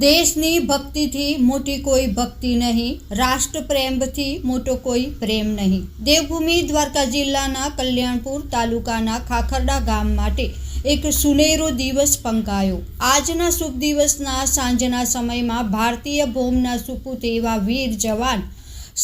દેશની ભક્તિથી મોટી કોઈ ભક્તિ નહીં, રાષ્ટ્ર પ્રેમથી મોટો કોઈ પ્રેમ નહીં। દેવભૂમિ દ્વારકા જિલ્લાના કલ્યાણપુર તાલુકાના ખાખરડા ગામ માટે એક સુનેરો દિવસ પંકાયો। આજના શુભ દિવસના સાંજના સમયમાં ભારતીય ભૌમના સુપૂત એવા વીર જવાન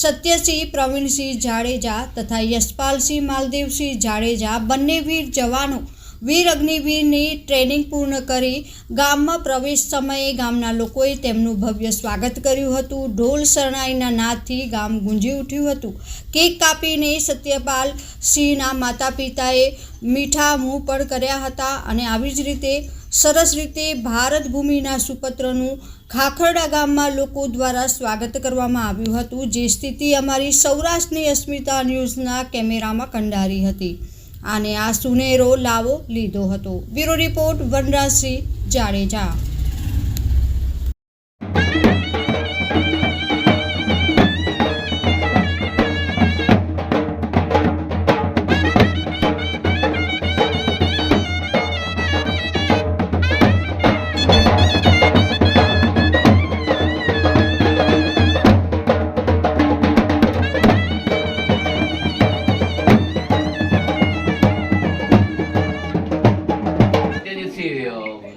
સત્યસિંહ પ્રવીણસિંહ જાડેજા તથા યશપાલસિંહ માલદેવસિંહ જાડેજા બંને વીર જવાનો વીર અગ્નિવીરની ટ્રેનિંગ પૂર્ણ કરી ગામમાં પ્રવેશ સમયે ગામના લોકોએ તેમનું ભવ્ય સ્વાગત કર્યું હતું। ઢોલ શરણાઈના નાદથી ગામ ગુંજી ઉઠ્યું હતું। કેક કાપીને સત્યપાલ સિંહના માતા પિતાએ મીઠા મુંહ પણ કર્યા હતા અને આવી જ રીતે સરસ રીતે ભારત ભૂમિના સુપુત્રનું ખાખરડા ગામમાં લોકો દ્વારા સ્વાગત કરવામાં આવ્યું હતું, જે સ્થિતિ અમારી સૌરાષ્ટ્રની અસ્મિતા ન્યૂઝના કેમેરામાં કંડારી હતી અને આ સુનેરો લાવો લીધો હતો। Bureau report Vanrajsinh Jadeja.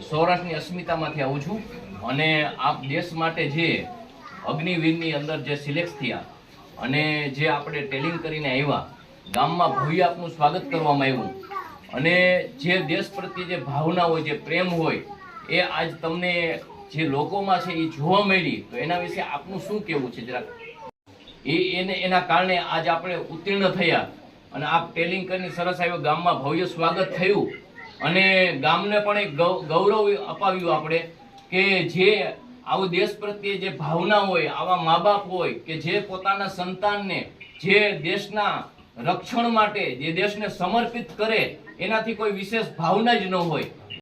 સૌરાષ્ટ્રની અસ્મિતામાંથી આવું છું અને આપ દેશ માટે જે અગ્નિવીરની અંદર જે સિલેક્ટ થયા અને જે આપણે ટેલિંગ કરીને આવ્યા, ગામમાં ભવ્ય આપનું સ્વાગત કરવામાં આવ્યું અને જે દેશ પ્રત્યે જે ભાવના હોય, જે પ્રેમ હોય, એ આજ તમને જે લોકોમાં છે એ જોવા મળી। તો એના વિશે આપનું શું કહેવું છે જરાક? એના કારણે આજ આપણે ઉત્તીર્ણ થયા અને આપ ટેલિંગ કરીને સરસ આવ્યો, ગામમાં ભવ્ય સ્વાગત થયું અને ગામને પણ એક ગૌરવ અપાવ્યું આપણે કે જે આવું દેશ પ્રત્યે જે ભાવના હોય, આવા મા બાપ હોય કે જે પોતાના સંતાનને જે દેશના રક્ષણ માટે જે દેશને સમર્પિત કરે, એનાથી કોઈ વિશેષ ભાવના જ ન હોય।